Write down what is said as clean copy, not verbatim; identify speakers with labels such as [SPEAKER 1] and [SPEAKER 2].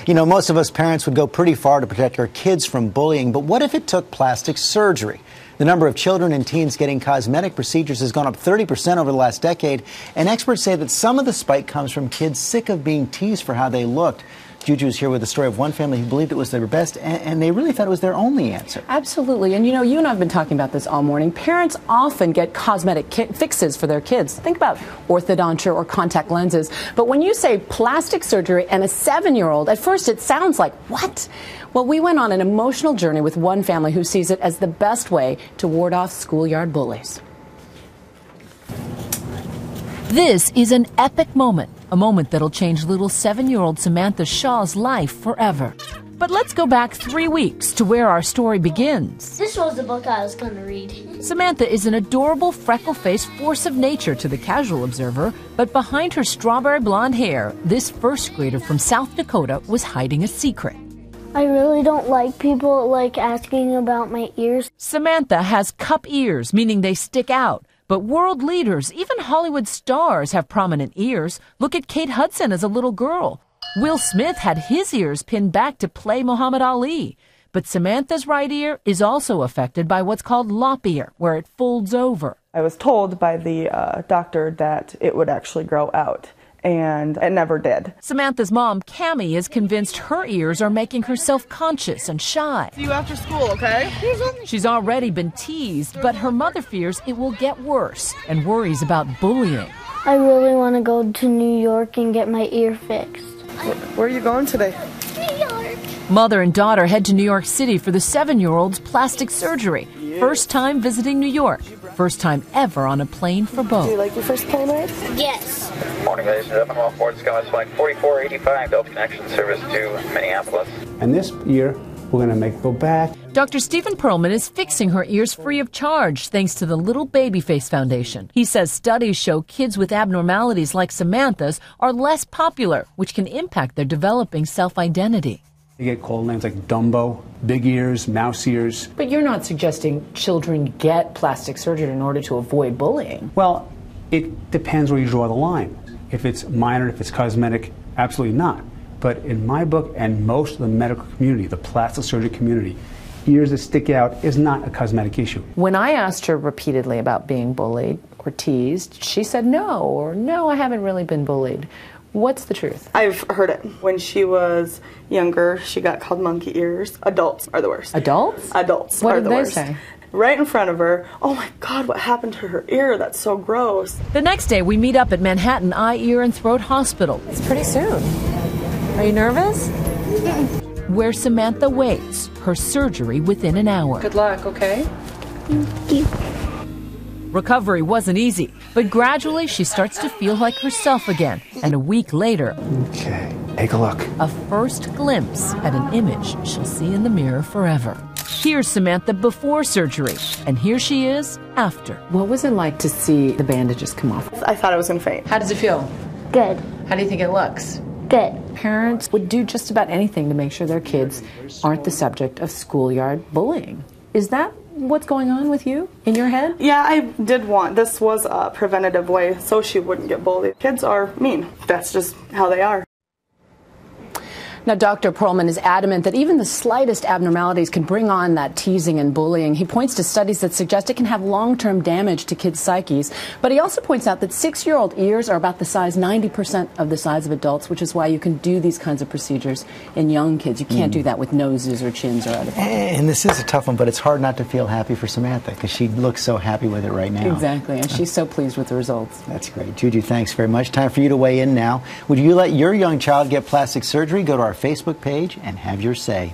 [SPEAKER 1] You know, most of us parents would go pretty far to protect our kids from bullying, but what if it took plastic surgery? The number of children and teens getting cosmetic procedures has gone up 30% over the last decade, and experts say that some of the spike comes from kids sick of being teased for how they looked. Juju is here with the story of one family who believed it was their best, and they really thought it was their only answer.
[SPEAKER 2] Absolutely. And you know, you and I have been talking about this all morning. Parents often get cosmetic fixes for their kids. Think about orthodonture or contact lenses. But when you say plastic surgery and a 7-year-old, at first it sounds like, what? Well, we went on an emotional journey with one family who sees it as the best way to ward off schoolyard bullies.
[SPEAKER 3] This is an epic moment, a moment that'll change little 7-year-old Samantha Shaw's life forever. But let's go back 3 weeks to where our story begins.
[SPEAKER 4] This was the book I was going to read.
[SPEAKER 3] Samantha is an adorable, freckle-faced force of nature to the casual observer, but behind her strawberry blonde hair, this first grader from South Dakota was hiding a secret.
[SPEAKER 4] I really don't like people asking about my ears.
[SPEAKER 3] Samantha has cup ears, meaning they stick out. But world leaders, even Hollywood stars, have prominent ears. Look at Kate Hudson as a little girl. Will Smith had his ears pinned back to play Muhammad Ali. But Samantha's right ear is also affected by what's called lop ear, where it folds over.
[SPEAKER 5] I was told by the doctor that it would actually grow out, and it never did.
[SPEAKER 3] Samantha's mom, Cammie, is convinced her ears are making her self-conscious and shy.
[SPEAKER 5] See you after school, okay?
[SPEAKER 3] She's already been teased, but her mother fears it will get worse and worries about bullying.
[SPEAKER 4] I really want to go to New York and get my ear fixed.
[SPEAKER 5] Where are you going today?
[SPEAKER 4] New York.
[SPEAKER 3] Mother and daughter head to New York City for the 7-year-old's plastic surgery. First time visiting New York. First time ever on a plane for both.
[SPEAKER 5] Do you like your first plane ride?
[SPEAKER 4] Yes.
[SPEAKER 6] Morning, ladies and gentlemen. Welcome aboard SkyWest Flight 4485, Delta Connection service to Minneapolis.
[SPEAKER 7] And this year, we're going to make it go back.
[SPEAKER 3] Dr. Stephen Perlman is fixing her ears free of charge thanks to the Little Babyface Foundation. He says studies show kids with abnormalities like Samantha's are less popular, which can impact their developing self-identity.
[SPEAKER 7] You get called names like Dumbo, big ears, mouse ears.
[SPEAKER 2] But you're not suggesting children get plastic surgery in order to avoid bullying.
[SPEAKER 7] Well, it depends where you draw the line. If it's minor, if it's cosmetic, absolutely not. But in my book and most of the medical community, the plastic surgery community, ears that stick out is not a cosmetic issue.
[SPEAKER 2] When I asked her repeatedly about being bullied or teased, she said no, or no, I haven't really been bullied. What's the truth?
[SPEAKER 5] I've heard it. When she was younger, she got called monkey ears. Adults are the worst.
[SPEAKER 2] Adults?
[SPEAKER 5] Adults
[SPEAKER 2] What
[SPEAKER 5] are
[SPEAKER 2] did
[SPEAKER 5] the
[SPEAKER 2] they
[SPEAKER 5] worst.
[SPEAKER 2] say?
[SPEAKER 5] Right in front of her, oh my God, what happened to her ear? That's so gross.
[SPEAKER 3] The next day, we meet up at Manhattan Eye, Ear, and Throat Hospital.
[SPEAKER 2] It's pretty soon. Are you nervous?
[SPEAKER 3] Where Samantha waits her surgery within an hour.
[SPEAKER 2] Good luck, okay?
[SPEAKER 4] Thank you.
[SPEAKER 3] Recovery wasn't easy, but gradually she starts to feel like herself again. And a week later,
[SPEAKER 7] Okay, take a look.
[SPEAKER 3] a first glimpse at an image she'll see in the mirror forever. Here's Samantha before surgery, and here she is after.
[SPEAKER 2] What was it like to see the bandages come off?
[SPEAKER 5] I thought I was going to faint.
[SPEAKER 2] How does it feel?
[SPEAKER 4] Good.
[SPEAKER 2] How do you think it looks?
[SPEAKER 4] Good.
[SPEAKER 2] Parents would do just about anything to make sure their kids aren't the subject of schoolyard bullying. Is that what's going on with you in your head?
[SPEAKER 5] Yeah, I did want, this was a preventative way so she wouldn't get bullied. Kids are mean. That's just how they are.
[SPEAKER 2] Now, Dr. Perlman is adamant that even the slightest abnormalities can bring on that teasing and bullying. He points to studies that suggest it can have long-term damage to kids' psyches. But he also points out that 6-year-old ears are about the size, 90% of the size of adults, which is why you can do these kinds of procedures in young kids. You can't do that with noses or chins or other things.
[SPEAKER 1] And this is a tough one, but it's hard not to feel happy for Samantha because she looks so happy with it right now.
[SPEAKER 2] Exactly, and she's so pleased with the results.
[SPEAKER 1] That's great. Juju, thanks very much. Time for you to weigh in now. Would you let your young child get plastic surgery? Go to our Facebook page and have your say.